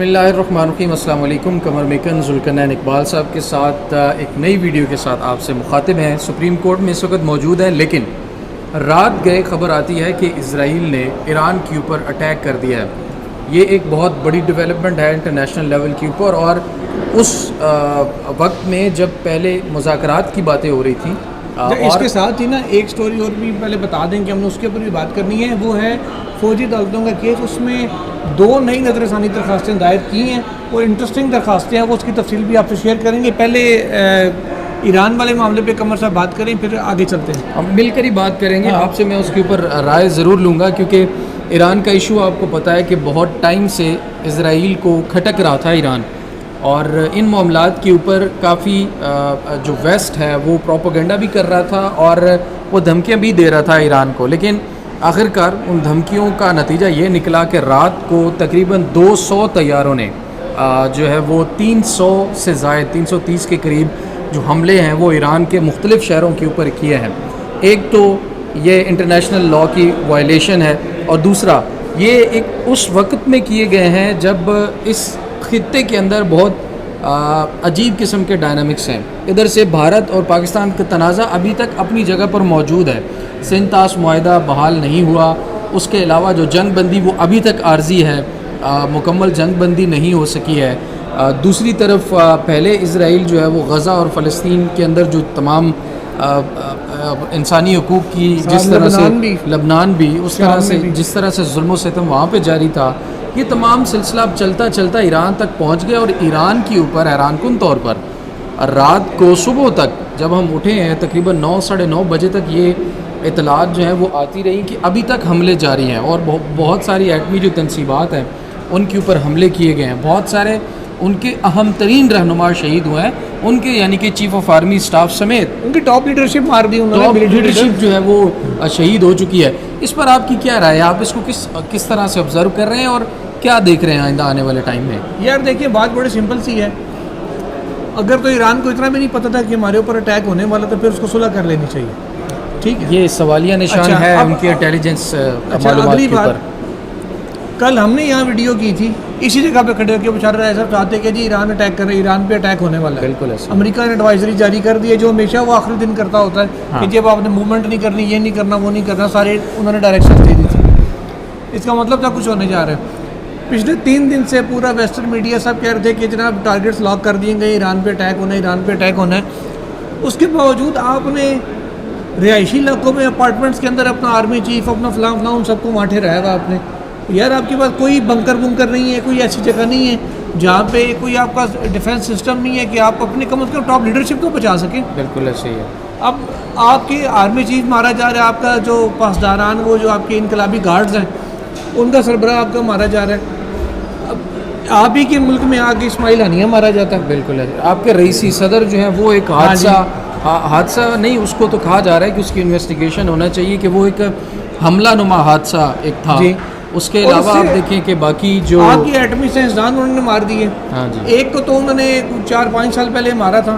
बिस्मिल्लाहिर्रहमानिर्रहीम। अस्सलाम वालेकुम। कमर मेकन जुल्करनैन इकबाल साहब के साथ एक नई वीडियो के साथ आपसे मुखातिब हैं। सुप्रीम कोर्ट में इस वक्त मौजूद हैं, लेकिन रात गए खबर आती है कि इज़राइल ने ईरान के ऊपर अटैक कर दिया है। ये एक बहुत बड़ी डेवलपमेंट है इंटरनेशनल लेवल के ऊपर, और उस वक्त में जब पहले मुज़ाकरात की बातें हो रही थी। और इसके साथ ही ना एक स्टोरी और भी पहले बता दें कि हमने उसके ऊपर भी बात करनी है। वो है फौजी अदालतों का केस। उसमें 2 नई नजरसानी दरखास्तें दायर की हैं और इंटरेस्टिंग दरखास्तें हैं। वो उसकी तफसील भी आपसे शेयर करेंगे। पहले ईरान वाले मामले पे कमर साहब बात करें, फिर आगे चलते हैं। हम मिलकर ही बात करेंगे। आपसे मैं उसके ऊपर राय ज़रूर लूँगा, क्योंकि ईरान का इशू आपको पता है कि बहुत टाइम से इज़राइल को खटक रहा था ईरान, और इन मामलात के ऊपर काफ़ी जो वेस्ट है वो प्रोपेगेंडा भी कर रहा था और वो धमकियाँ भी दे रहा था ईरान को। लेकिन आखिरकार उन धमकियों का नतीजा ये निकला कि रात को तकरीबन 200 तैयारों ने जो है वो 300 से ज़ायद 330 के करीब जो हमले हैं वो ईरान के मुख्तलिफ़ शहरों के ऊपर किए हैं। एक तो ये इंटरनेशनल लॉ की वायलेशन है, और दूसरा ये एक उस वक्त में किए गए हैं जब इस खित्ते के अंदर बहुत अजीब किस्म के डायनामिक्स हैं। इधर से भारत और पाकिस्तान का तनाज़ा अभी तक अपनी जगह पर मौजूद है। सिंतास मुआहदा बहाल नहीं हुआ। उसके अलावा जो जंग बंदी वो अभी तक आर्जी है, मुकम्मल जंग बंदी नहीं हो सकी है। दूसरी तरफ पहले इज़राइल जो है वो गज़ा और फ़लस्तीन के अंदर जो तमाम इंसानी हकूक़ की जिस तरह से लबनान भी उस तरह से जिस तरह से जुल्म सितम वहाँ पे जारी था, ये तमाम सिलसिला अब चलता चलता ईरान तक पहुँच गया। और ईरान के ऊपर हैरानकुन तौर पर रात को सुबह तक जब हम उठे हैं तकरीबन 9 साढ़े 9 बजे तक ये इतलात जो हैं वो आती रही कि अभी तक हमले जारी हैं, और बहुत सारी एटमी जो तनसीबात हैं उनके ऊपर हमले किए गए हैं। बहुत सारे उनके अहम तरीन रहनुमा शहीद हुए हैं, उनके यानी कि चीफ ऑफ आर्मी स्टाफ समेत उनकी टॉप लीडरशिप मार दी उन्होंने। टॉप लीडरशिप जो है वो शहीद हो चुकी है। इस पर आपकी क्या राय है? आप इसको किस तरह से ऑब्जर्व कर रहे हैं और क्या देख रहे हैं आइंदा आने वाले टाइम में? यार देखिए, बात बड़ी सिंपल सी है। अगर तो ईरान को इतना भी नहीं पता था कि हमारे ऊपर अटैक होने वाला, तो फिर उसको सुलह कर लेनी चाहिए। ठीक है, ये सवालिया निशान है उनकी इंटेलिजेंस मालूमात के ऊपर। कल हमने यहाँ वीडियो की थी, इसी जगह पे खड़े होकर बशर al-असद साहब चाहते कि जी ईरान अटैक कर रहे, ईरान पे अटैक होने वाला है। बिल्कुल ऐसा। अमेरिका ने एडवाइजरी जारी कर दी है, जो हमेशा वो आखिरी दिन करता होता है। हाँ। कि जब आपने मूवमेंट नहीं करनी, ये नहीं करना, वो नहीं करना, सारे उन्होंने डायरेक्शन दे दी थी। इसका मतलब था कुछ होने जा रहा है। पिछले 3 दिन से पूरा वेस्टर्न मीडिया सब कह रहे थे कि जनाब टारगेट्स लॉक कर दिए गए, ईरान पे अटैक होना है, ईरान पे अटैक होना है। उसके बावजूद आपने रिहायशी इलाकों में अपार्टमेंट्स के अंदर अपना आर्मी चीफ, अपना फलां फलां उन सबको वहाँ ठहराया हुआ आपने। यार आपके पास कोई बंकर बुंकर नहीं है, कोई ऐसी जगह नहीं है जहाँ पे कोई आपका डिफेंस सिस्टम नहीं है कि आप अपने कम से कम टॉप लीडरशिप तो बचा सकें। बिल्कुल ऐसे ही है। अब आपके आर्मी चीफ मारा जा रहा है, आपका जो पासदारान, वो जो आपके इनकलाबी गार्ड्स हैं, उनका सरबराह आपका मारा जा रहा है। अब आप ही के मुल्क में आके इस्माइल हनिया मारा जाता है। बिल्कुल है। आपके रईसी सदर जो है वो एक हादसा नहीं, उसको तो कहा जा रहा है कि उसकी इन्वेस्टिगेशन होना चाहिए कि वो एक हमला नुमा हादसा एक था। उसके अलावा आप देखें कि बाकी जो आपकी एटमी साइंसदान उन्होंने मार दिए। हाँ जी। एक को तो उन्होंने 4-5 साल पहले मारा था,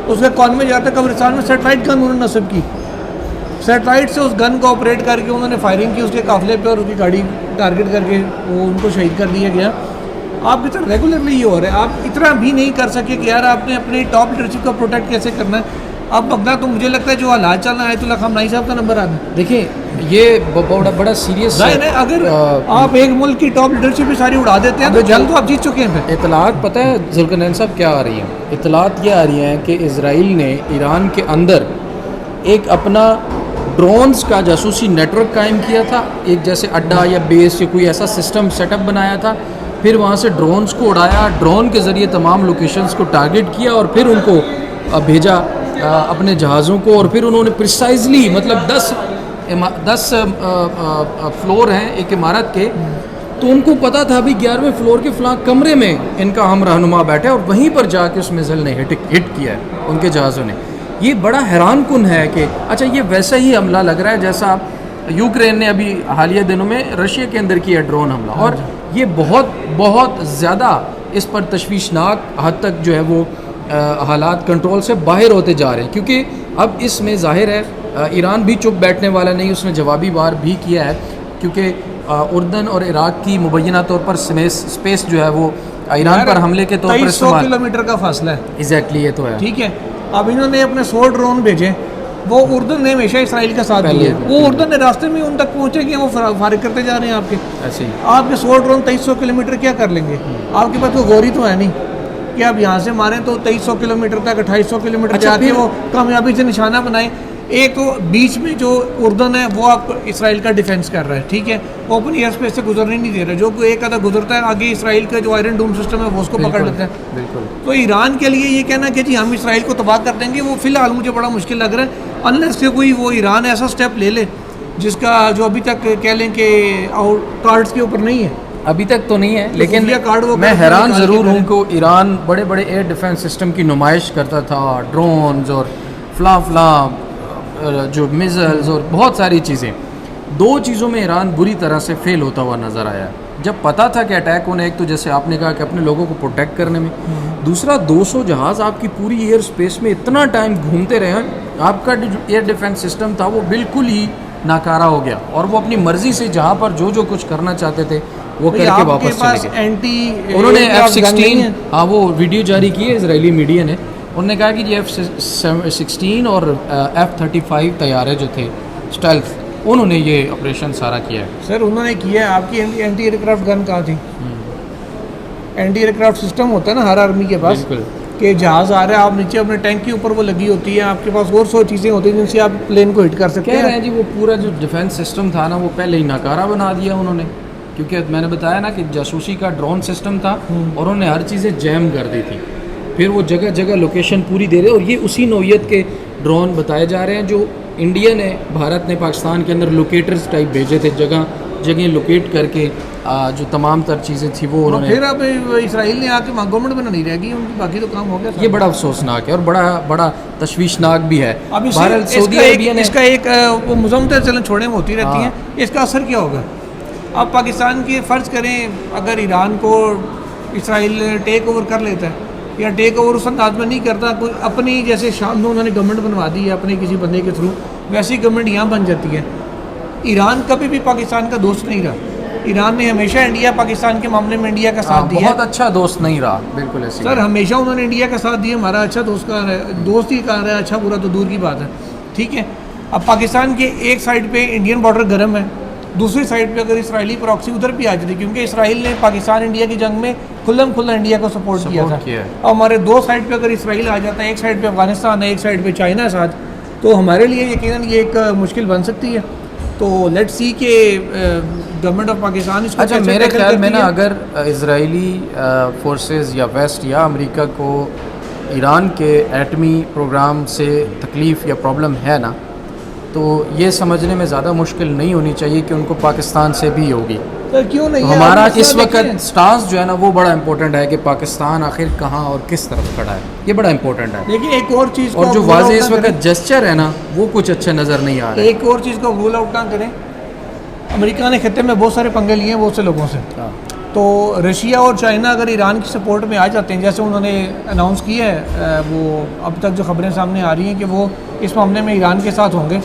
उसके कौन में जाता कब्रिस्तान में सेटेलाइट गन उन्होंने नस्ब की। सेटेलाइट से उस गन को ऑपरेट करके उन्होंने फायरिंग की उसके काफिले पे, और उसकी गाड़ी टारगेट करके वो उनको शहीद कर दिया गया। आपकी तरह रेगुलरली ये हो रहा है। आप इतना भी नहीं कर सके कि यार आपने अपनी टॉप लीडरशिप को प्रोटेक्ट कैसे करना है। अब बगदा तो मुझे लगता है जो हालात चल रहा है तो खamenei साहब का नंबर आना। देखिए, ये बड़ा सीरियस है। अगर आप एक मुल्क की टॉप लीडरशिप भी सारी उड़ा देते हैं तो जंग तो आप जीत चुके हैं। फिर इतलात पता है जुल्करनैन साहब क्या आ रही हैं? इतलात ये आ रही हैं कि इज़राइल ने ईरान के अंदर एक अपना ड्रोन्स का जासूसी नेटवर्क कायम किया था। एक जैसे अड्डा या बेस या कोई ऐसा सिस्टम सेटअप बनाया था, फिर वहाँ से ड्रोन्स को उड़ाया, ड्रोन के ज़रिए तमाम लोकेशंस को टारगेट किया और फिर उनको भेजा अपने जहाज़ों को। और फिर उन्होंने प्रिसाइजली मतलब 10 फ्लोर हैं एक इमारत के, तो उनको पता था अभी 11वें फ्लोर के फलां कमरे में इनका हम रहनुमा बैठे, और वहीं पर जाके उस मिसाइल ने हिट किया है उनके जहाज़ों ने। ये बड़ा हैरानकुन है कि अच्छा, ये वैसा ही हमला लग रहा है जैसा यूक्रेन ने अभी हालिया दिनों में रशिया के अंदर किया ड्रोन हमला, और ये बहुत ज़्यादा इस पर तशवीशनाक हद तक जो है वो हालात कंट्रोल से बाहर होते जा रहे हैं। क्योंकि अब इसमें ज़ाहिर है ईरान भी चुप बैठने वाला नहीं, उसने जवाबी वार भी किया है। क्योंकि उर्दन और इराक़ की मुबैना तौर पर स्पेस जो है वो ईरान पर हमले के तौर पर 2300 किलोमीटर का फासला है। एग्जैक्टली, ये तो है। ठीक है, अब इन्होंने अपने 100 ड्रोन भेजे, वो उर्दू ने हमेशा इसराइल का साथ दिया, वो उर्दू ने रास्ते में उन तक पहुंचे कि वो फारिग करते जा रहे हैं आपके। ऐसे ही आपके 100 ड्रोन 2300 किलोमीटर क्या कर लेंगे? आपके पास कोई गौरी तो है नहीं कि आप यहाँ से मारें तो 2300 किलोमीटर तक 2800 किलोमीटर जाके वो कामयाबी से निशाना बनाए। एक तो बीच में जो उर्दन है वो आप इसराइल का डिफेंस कर रहा है, ठीक है, वो अपनी एयर स्पेस से गुजरने नहीं दे रहा, जो कोई एक आधा गुजरता है आगे इसराइल का जो आयरन डोम सिस्टम है वो उसको पकड़ लेता है। बिल्कुल। तो ईरान के लिए ये कहना कि जी हम इसराइल को तबाह कर देंगे, वो फिलहाल मुझे बड़ा मुश्किल लग रहा है, अनलेस से कोई वो ईरान ऐसा स्टेप ले ले जिसका जो अभी तक कह लें कि कार्ड्स के ऊपर नहीं है। अभी तक तो नहीं है, लेकिन कार्ड वो मैं हैरान ज़रूर हूँ कि ईरान बड़े बड़े एयर डिफेंस सिस्टम की नुमाइश करता था, ड्रोन्स और फ्ला जो मिज़ल्स और बहुत सारी चीज़ें। दो चीज़ों में ईरान बुरी तरह से फेल होता हुआ नज़र आया। जब पता था कि अटैक होने, एक तो जैसे आपने कहा कि अपने लोगों को प्रोटेक्ट करने में, दूसरा 200 जहाज़ आपकी पूरी एयर स्पेस में इतना टाइम घूमते रहे, आपका जो एयर डिफेंस सिस्टम था वो बिल्कुल ही नाकारा हो गया और वो अपनी मर्जी से जहाँ पर जो कुछ करना चाहते थे वो करके वापस चले गए। उन्होंने F-16, हाँ, वो वीडियो जारी की है इजरायली मीडिया ने, उन्होंने कहा कि ये F-16 और F-35 तैयारे जो थे स्टेल्थ, उन्होंने ये ऑपरेशन सारा किया है। सर उन्होंने किया है, आपकी एंटी एयरक्राफ्ट गन कहाँ थी? एंटी एयरक्राफ्ट सिस्टम होता है ना हर आर्मी के पास, कि जहाज़ आ रहा है, आप नीचे अपने टैंक के ऊपर वो लगी होती है, आपके पास और 100 चीज़ें होती हैं जिनसे आप प्लेन को हिट कर सकते हैं। कह रहे हैं जी वो पूरा जो डिफेंस सिस्टम था ना वो पहले ही नाकारा बना दिया उन्होंने, क्योंकि मैंने बताया ना कि जासूसी का ड्रोन सिस्टम था और उन्होंने हर चीज़ें जैम कर दी थी। फिर वो जगह जगह लोकेशन पूरी दे रहे, और ये उसी नौयत के ड्रोन बताए जा रहे हैं जो इंडिया ने, भारत ने पाकिस्तान के अंदर लोकेटर्स टाइप भेजे थे, जगह जगह लोकेट करके जो तमाम तर चीज़ें थी वो उन्होंने। फिर अब इसराइल ने आके गवर्नमेंट बना नहीं रहेगी उनकी, बाकी तो काम हो गया। ये बड़ा अफसोसनाक है और बड़ा बड़ा तशवीशनाक भी है। अब भारत सऊदी अरेबिया ने इसका एक वो मुजम्मत चलन छोड़े में होती रहती हैं, इसका असर क्या होगा? अब पाकिस्तान के फ़र्ज़ करें अगर ईरान को इसराइल टेक ओवर कर लेता है या टेक ओवर उस अंदाज में नहीं करता, कोई अपनी जैसे शाम में उन्होंने गवर्नमेंट बनवा दी है अपने किसी बंदे के थ्रू, वैसी गवर्नमेंट यहाँ बन जाती है। ईरान कभी भी पाकिस्तान का दोस्त नहीं रहा, ईरान ने हमेशा इंडिया पाकिस्तान के मामले में इंडिया का साथ दिया, बहुत अच्छा दोस्त नहीं रहा। बिल्कुल ऐसे सर, हमेशा उन्होंने इंडिया का साथ दिया, हमारा अच्छा दोस्त का दोस्त ही कहा रहा है, अच्छा बुरा तो दूर की बात है, ठीक है। अब पाकिस्तान के एक साइड पे इंडियन बॉर्डर गर्म है, दूसरी साइड पे अगर इसराइली प्रॉक्सी उधर भी आ जाती, क्योंकि इसराइल ने पाकिस्तान इंडिया की जंग में खुल्ला इंडिया को सपोर्ट किया था, और हमारे दो साइड पे अगर इसराइल आ जाता है, एक साइड पे अफगानिस्तान है, एक साइड पे चाइना है साथ, तो हमारे लिए यकीनन ये एक मुश्किल बन सकती है। तो लेट्स सी के गवर्नमेंट ऑफ पाकिस्तान इसको। अच्छा, मेरे ख्याल में ना अगर इजरायली फोर्सेस या वेस्ट या अमेरिका को ईरान के एटमी प्रोग्राम से तकलीफ़ या प्रॉब्लम है ना, तो ये समझने में ज़्यादा मुश्किल नहीं होनी चाहिए कि उनको पाकिस्तान से भी होगी। तो क्यों नहीं? तो हमारा इस वक्त स्टांस जो है ना वो बड़ा इंपॉर्टेंट है कि पाकिस्तान आखिर कहाँ और किस तरफ खड़ा है, ये बड़ा इंपॉर्टेंट है। देखिए एक और चीज़, और जो वाज़ेह इस वक्त जेस्चर है ना वो कुछ अच्छा नज़र नहीं आ रहा है। एक और चीज़ को रूल आउट ना करें, अमेरिका ने खत्ते में बहुत सारे पंगे लिए हैं बहुत से लोगों से, तो रशिया और चाइना अगर ईरान की सपोर्ट में आ जाते हैं, जैसे उन्होंने अनाउंस किया है, वो अब तक जो खबरें सामने आ रही हैं कि वो इस मामले में ईरान के साथ होंगे,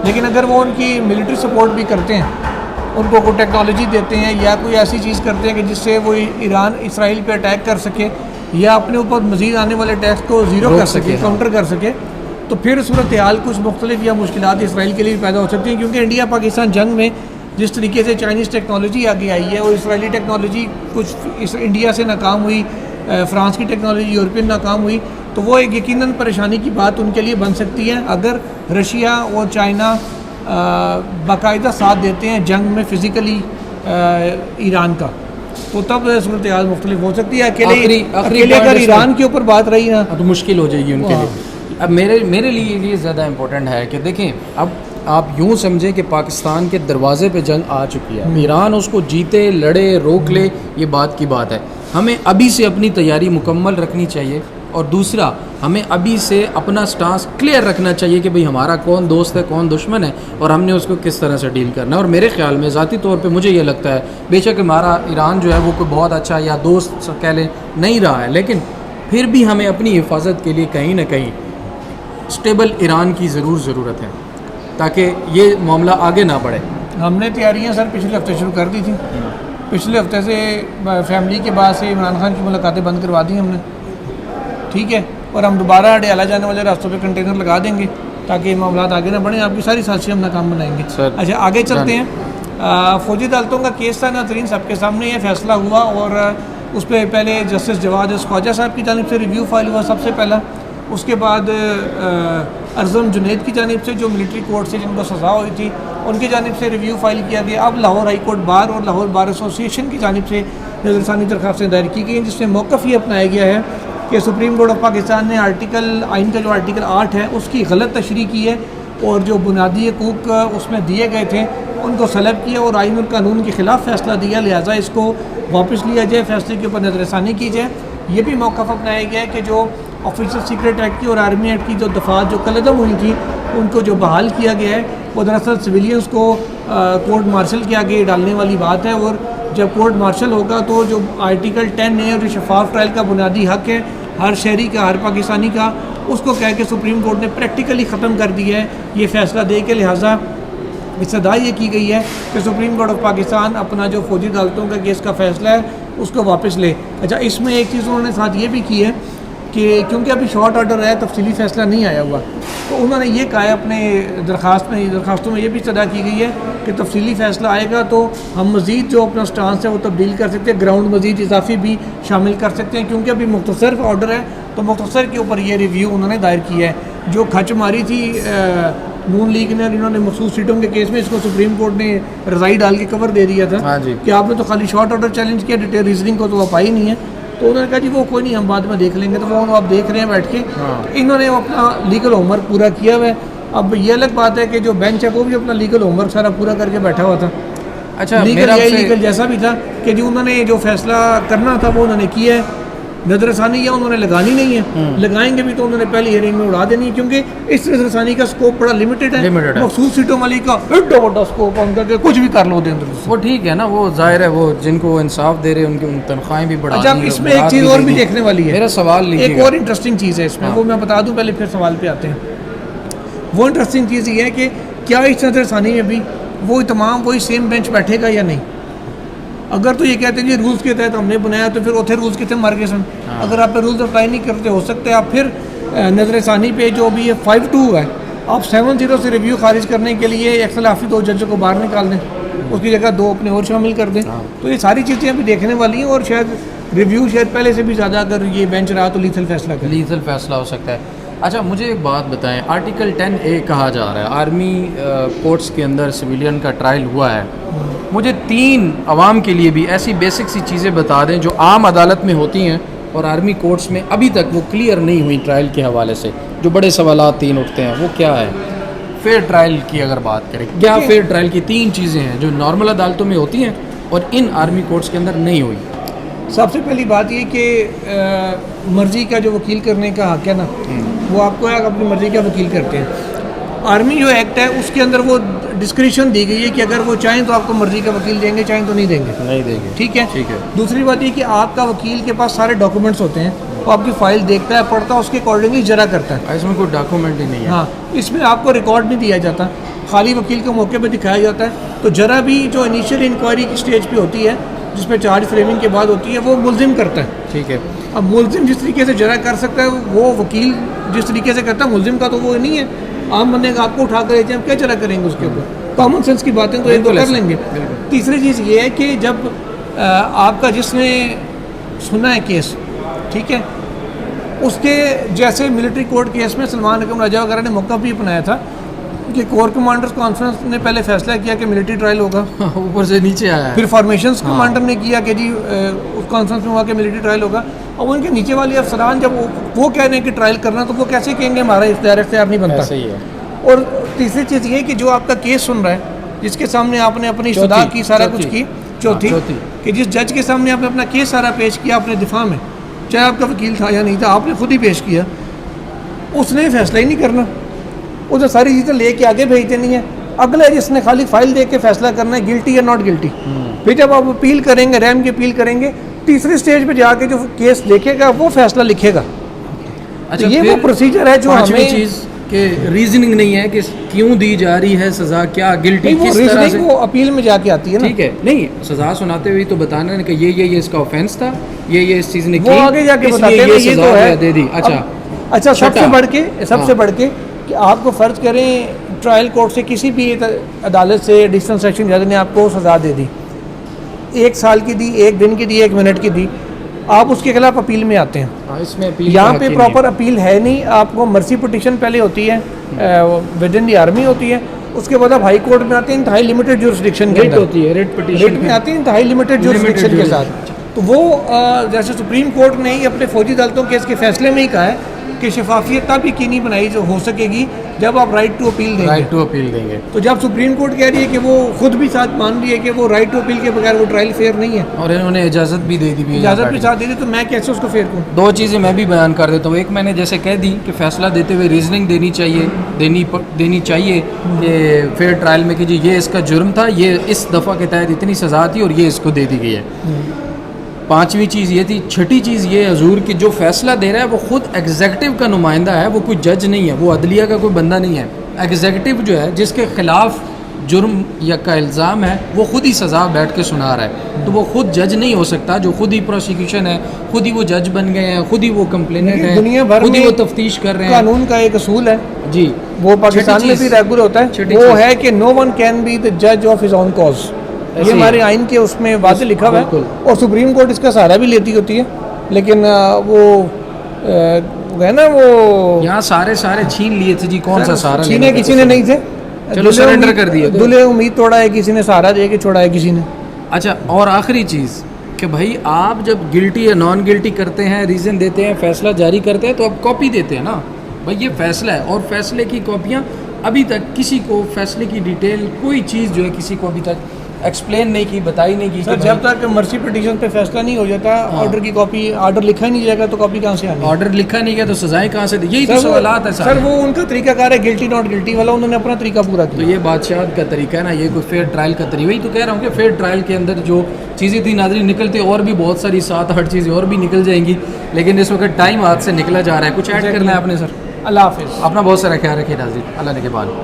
लेकिन अगर वो उनकी मिलिट्री सपोर्ट भी करते हैं, उनको कोई टेक्नोलॉजी देते हैं या कोई ऐसी चीज़ करते हैं कि जिससे वो ईरान इसराइल पे अटैक कर सके या अपने ऊपर मज़ीद आने वाले टैक्स को ज़ीरो कर सके, काउंटर कर सके, तो फिर सूरत हाल कुछ मुख्तलिफ या मुश्किलात इसराइल के लिए भी पैदा हो सकती हैं। क्योंकि इंडिया पाकिस्तान जंग में जिस तरीके से चाइनीज़ टेक्नोलॉजी आगे आई है और इसराइली टेक्नोलॉजी कुछ इस इंडिया से नाकाम हुई, फ्रांस की टेक्नोलॉजी यूरोपियन नाकाम हुई, तो वो एक यकीनन परेशानी की बात उनके लिए बन सकती है अगर रशिया और चाइना बाकायदा साथ देते हैं जंग में फिज़िकली ईरान का, तो तब सूरत हाल मुख्तलिफ हो सकती है। अकेले अगर ईरान के ऊपर बात रही ना तो मुश्किल हो जाएगी उनके लिए। अब मेरे लिए ये ज़्यादा इम्पोर्टेंट है कि देखें, अब आप यूँ समझें कि पाकिस्तान के दरवाजे पे जंग आ चुकी है, ईरान उसको जीते लड़े रोक ले, ये बात की बात है। हमें अभी से अपनी तैयारी मुकम्मल रखनी चाहिए, और दूसरा हमें अभी से अपना स्टांस क्लियर रखना चाहिए कि भाई हमारा कौन दोस्त है कौन दुश्मन है और हमने उसको किस तरह से डील करना है। और मेरे ख्याल में ज़ाती तौर पे मुझे ये लगता है, बेशक हमारा ईरान जो है वो कोई बहुत अच्छा या दोस्त कह लें नहीं रहा है, लेकिन फिर भी हमें अपनी हिफाजत के लिए कहीं ना कहीं स्टेबल ईरान की ज़रूरत है ताकि ये मामला आगे ना बढ़े। हमने तैयारियां सर पिछले हफ्ते शुरू कर दी थी, पिछले हफ्ते से फैमिली के बाद से इमरान खान की मुलाकातें बंद करवा दी हमने, ठीक है, और हम दोबारा अडयाला जाने वाले रास्तों पे कंटेनर लगा देंगे ताकि मामला आगे ना बढ़े। आपकी सारी साजिशें हम नाकाम बनाएंगे। अच्छा, आगे चलते हैं। फौजी अदालतों का केस था नाज़रीन, सबके सामने ये फैसला हुआ और उस पर पहले जस्टिस जवाद ख्वाजा साहब की जानिब से रिव्यू फाइल हुआ सबसे पहला। उसके बाद अर्ज़म जुनैद की जानिब से जो मिलिट्री कोर्ट से जिनको सज़ा हुई थी उनकी जानिब से रिव्यू फाइल किया गया। अब लाहौर हाई कोर्ट बार और लाहौर बार एसोसिएशन की जानिब से नज़रसानी दरख्वास्तें दायर की गई हैं, जिसमें मौक़िफ़ ये अपनाया गया है कि सुप्रीम कोर्ट ऑफ पाकिस्तान ने आइन का जो आर्टिकल 8 है उसकी गलत तशरीह की है और जो बुनियादी हकूक़ उसमें दिए गए थे उनको सलब किया और आइन और कानून के ख़िलाफ़ फ़ैसला दिया, लिहाजा इसको वापस लिया जाए, फ़ैसले के ऊपर नज़रसानी की जाए। ये भी मौक़िफ़ अपनाया गया है कि जो ऑफिसर सीक्रेट एक्ट की और आर्मी एक्ट की जो दफ़ात जो कलअदम हुई थी उनको जो बहाल किया गया है वो दरअसल सिविलियंस को कोर्ट मार्शल के आगे डालने वाली बात है। और जब कोर्ट मार्शल होगा तो जो आर्टिकल 10A और शफाफ ट्रायल का बुनियादी हक है हर शहरी का, हर पाकिस्तानी का, उसको कह के सुप्रीम कोर्ट ने प्रैक्टिकली ख़त्म कर दिया है ये फ़ैसला दे के। लिहाजा इस्तदा ये की गई है कि सुप्रीम कोर्ट ऑफ पाकिस्तान अपना जो फौजी अदालतों का केस का फ़ैसला है उसको वापस ले। अच्छा, इसमें एक चीज़ उन्होंने साथ ये भी की है कि क्योंकि अभी शॉर्ट ऑर्डर है, तफसीली फ़ैसला नहीं आया हुआ, तो उन्होंने ये कहा है अपने दरख्वास्तों में ये भी इस्तदा की गई है कि तफसीली फ़ैसला आएगा तो हम मज़ीद जो अपना स्टांस है वो तब्दील कर सकते हैं, ग्राउंड मज़ीद इजाफी भी शामिल कर सकते हैं, क्योंकि अभी मुख्तसर ऑर्डर है तो मुख्तसर के ऊपर ये रिव्यू उन्होंने दायर किया है। जो खच मारी थी नून लीग ने, इन्होंने मखसूस सीटों के केस में, इसको सुप्रीम कोर्ट ने रज़ाई डाल के कवर दे दिया था कि आपने तो खाली शॉर्ट ऑर्डर चैलेंज किया, डिटेल रीजनिंग को तो आप आई नहीं है। तो उन्होंने कहा जी वो कोई नहीं, हम बाद में देख लेंगे। तो वो आप देख रहे हैं बैठ के, तो इन्होंने अपना लीगल होमवर्क पूरा किया हुआ है। अब ये अलग बात है कि जो बेंच है वो भी अपना लीगल होमवर्क सारा पूरा करके बैठा हुआ था। अच्छा, लीगल जैसा भी था कि जी उन्होंने जो फैसला करना था वो उन्होंने किया है, नज़रसानी या उन्होंने लगानी नहीं है, लगाएंगे भी तो उन्होंने पहली हियरिंग में उड़ा देनी है, क्योंकि इस नज़रसानी का स्कोप बड़ा लिमिटेड है। मखसूस सीटों वाली का एड्डा बड़ा स्कोप उनका कि कुछ भी कर लो दे अंदर। वो ठीक है ना, वो जाहिर है वो जिनको इंसाफ दे रहे हैं उनकी तनख्वाहें भी बढ़ा। अच्छा, इसमें एक चीज़ और भी देखने वाली है, मेरा सवाल एक और इंटरेस्टिंग चीज़ है इसमें, वो मैं बता दूँ पहले फिर सवाल पे आते हैं। वो इंटरेस्टिंग चीज़ ये है कि क्या इस नज़रसानी में भी वो तमाम वही सेम बेंच बैठेगा या नहीं। अगर तो ये कहते हैं जी रूल्स के तहत हमने बनाया तो फिर उथे रूल्स कितने मार के सन। अगर आप रूल्स अप्लाई नहीं करते, हो सकते आप फिर नज़रसानी पे जो भी ये 5-2 है आप 7-0 से रिव्यू खारिज करने के लिए इख्तिलाफी 2 जजों को बाहर निकाल दें, उसकी जगह 2 अपने और शामिल कर दें। तो ये सारी चीज़ें अभी देखने वाली हैं और शायद रिव्यू शायद पहले से भी ज़्यादा अगर ये बेंच रहा तो लीथल फैसला हो सकता है। अच्छा, मुझे एक बात बताएं, आर्टिकल 10A कहा जा रहा है आर्मी कोर्ट्स के अंदर सिविलियन का ट्रायल हुआ है। मुझे 3 अवाम के लिए भी ऐसी बेसिक सी चीज़ें बता दें जो आम अदालत में होती हैं और आर्मी कोर्ट्स में अभी तक वो क्लियर नहीं हुई ट्रायल के हवाले से, जो बड़े सवालात 3 उठते हैं। वो क्या है? फेयर ट्रायल की अगर बात करें, क्या फेयर ट्रायल की 3 चीज़ें हैं जो नॉर्मल अदालतों में होती हैं और इन आर्मी कोर्ट्स के अंदर नहीं हुई? सबसे पहली बात ये कि मर्ज़ी का जो वकील करने का हक है ना, वो आपको अपनी मर्ज़ी का वकील करते हैं। आर्मी जो एक्ट है उसके अंदर वो डिस्क्रिप्शन दी गई है कि अगर वो चाहें तो आपको मर्ज़ी का वकील देंगे, चाहें तो नहीं देंगे। ठीक है। दूसरी बात ये कि आपका वकील के पास सारे डॉक्यूमेंट्स होते हैं, वो आपकी फ़ाइल देखता है, पढ़ता है, उसके अकॉर्डिंगली जरा करता है। इसमें कोई डॉक्यूमेंट ही नहीं है। हाँ, इसमें आपको रिकॉर्ड नहीं दिया जाता, खाली वकील को मौके पर दिखाया जाता है। तो जरा भी जो इनिशियल इंक्वायरी की स्टेज पे होती है जिसमें चार्ज फ्रेमिंग के बाद होती है वो मुल्जिम करता है। ठीक है। अब मुल्जिम जिस तरीके से जरा कर सकता है वो वकील जिस तरीके से करता है मुल्जिम का तो वो नहीं है। आम बंदे का आपको उठा कर लेते हैं, हम क्या चला करेंगे उसके ऊपर? कॉमन सेंस की बातें तो एक दो कर लेंगे। तीसरी चीज़ ये है कि जब आपका जिसने सुना है केस, ठीक है, उसके जैसे मिलिट्री कोर्ट केस में सलमान अकरम राजा वगैरह ने मौका भी अपनाया था कि कोर कमांडर्स कॉन्फ्रेंस ने पहले फैसला किया कि मिलिट्री ट्रायल होगा, ऊपर से नीचे आया। फिर फॉर्मेशंस कमांडर ने किया कि जी उस कॉन्फ्रेंस में हुआ कि मिलिट्री ट्रायल होगा। और उनके नीचे वाले अफसरान जब वो कह रहे हैं कि ट्रायल करना, तो वो कैसे कहेंगे हमारा इख्तियार नहीं बनता। सही है। और तीसरी चीज़ ये कि जो आपका केस सुन रहा है, जिसके सामने आपने अपनी इस्तदा की, सारा कुछ की, चौथी कि जिस जज के सामने आपने अपना केस सारा पेश किया अपने दिफा में, चाहे आपका वकील था या नहीं था, आपने खुद ही पेश किया, उसने फैसला ही नहीं करना, उसे सारी चीज़ें लेके आगे भेज देनी है। अगला जिसने खाली फाइल देख के फैसला करना है गिल्टी या नॉट गिल्टी। फिर जब आप अपील करेंगे, रैम की अपील करेंगे, तीसरी स्टेज पे जाके जो केस देखेगा वो फैसला लिखेगा। अच्छा, तो ये वो प्रोसीजर है जो हमें कि रीजनिंग नहीं है कि क्यों दी जा रही है सज़ा, क्या गिल्टी वो किस तरह से। रीजनिंग वो अपील में जाके आती है ना। ठीक है, नहीं सज़ा सुनाते हुए तो बताना है कि ये इसका ऑफेंस था, ये इस चीज़ ने की, वो आगे जाके इसलिए बताते हैं ना, ये सज़ा तो है दे दी। अच्छा अच्छा, सबसे छठा। बढ़ के कि आपको फ़र्ज करें ट्रायल कोर्ट से किसी भी अदालत से एडिशनल सेशन जज ने आपको सज़ा दे दी, 1 साल की दी, 1 दिन की दी, 1 मिनट की दी, आप उसके खिलाफ अपील में आते हैं। हाँ, इसमें अपील यहाँ का पे हक ही प्रॉपर अपील है नहीं। आपको मर्सी पिटिशन पहले होती है, विद इन द आर्मी होती है, उसके बाद आप हाई कोर्ट में आते हैं इंतहाई लिमिटेड जुरिस्डिक्शन के रेट अंदर होती है, रेट रेट पिटीशन में आते हैं इंतहाई लिमिटेड जुरिस्डिक्शन के साथ। तो वो जैसे सुप्रीम कोर्ट ने ही अपने फौजी अदालतों केस के फैसले में ही कहा है कि शफाफियत तब यकीनी बनाई जो हो सकेगी जब आप राइट टू अपील देंगे। राइट टू अपील देंगे। तो जब सुप्रीम कोर्ट कह रही है कि वो खुद भी साथ मान रही है कि वो राइट टू अपील के बगैर वो ट्रायल फेयर नहीं है, और इन्होंने इजाज़त भी दे दी, इजाज़त भी साथ दे दी, तो मैं कैसे उसको फेयर करूँ? दो चीज़ें मैं भी बयान कर देता हूँ। एक मैंने जैसे कह दी कि फ़ैसला देते हुए रीजनिंग देनी चाहिए कि फेयर ट्रायल में कि जी ये इसका जुर्म था, ये इस दफ़ा के तहत इतनी सज़ा थी और ये इसको दे दी गई है। 5वीं चीज़ ये थी। छठी चीज़ ये हजूर कि जो फ़ैसला दे रहा है वो ख़ुद एग्जेक्टिव का नुमाइंदा है, वो कोई जज नहीं है, वो अदलिया का कोई बंदा नहीं है। एग्जेक्टिव जो है जिसके ख़िलाफ़ जुर्म या का इल्ज़ाम है वो खुद ही सज़ा बैठ के सुना रहा है, तो वो खुद जज नहीं हो सकता। जो खुद ही प्रोसिक्यूशन है, खुद ही वो जज बन गए हैं, खुद ही वो कंप्लेनेंट है, दुनिया भर खुद ही में वो तफ्तीश कर रहे हैं। कानून का एक असूल है जी, वो पाकिस्तान में भी रेगुलर होता है, वो है कि no one can be the जज ऑफ हिज ओन कॉज। ये हमारे आइन के उसमें वाज़े लिखा हुआ है और सुप्रीम कोर्ट इसका सहारा भी लेती होती है, लेकिन वो है ना, वो यहाँ सारे छीन लिए थे जी, कौन सा सहारा छीने किसी ने नहीं थे, चलो सरेंडर कर दिए, दुल्हे उम्मीद तोड़ा है किसी ने, सहारा दे के छोड़ा है किसी ने। अच्छा, और आखिरी चीज़ कि भाई आप जब गिल्टी या नॉन गिल्टी करते हैं, रीज़न देते हैं, फैसला जारी करते हैं, तो आप कॉपी देते हैं ना भाई, ये फैसला है और फैसले की कॉपियाँ अभी तक किसी को फैसले की डिटेल कोई चीज़ जो है किसी को अभी तक एक्सप्लेन नहीं की, बताई नहीं की। सर जब तक मर्सी पिटीशन पे फैसला नहीं हो जाता, ऑर्डर की कॉपी, ऑर्डर लिखा ही नहीं जाएगा तो कॉपी कहाँ से आनी? ऑर्डर लिखा नहीं गया तो सजाएं कहाँ से दी? यही तो सवालात है सर। वो उनका तरीकाकार है गिल्टी नॉट गिल्टी वाला, उन्होंने अपना तरीका पूरा किया। तो ये बादशाह का तरीका है ना, ये कोई फेयर ट्रायल का तरीका। वही तो कह रहा हूँ कि फेयर ट्रायल के अंदर जो चीज़ें थी नाज़रीन, निकलते और भी बहुत सारी 7-8 चीज़ें और भी निकल जाएंगी, लेकिन इस वक्त टाइम हाथ से निकला जा रहा है। कुछ ऐड करना है आपने सर? अल्लाह हाफिज़। अपना बहुत सारा ख्याल रखिए नाज़रीन, अल्लाह ने के बाद।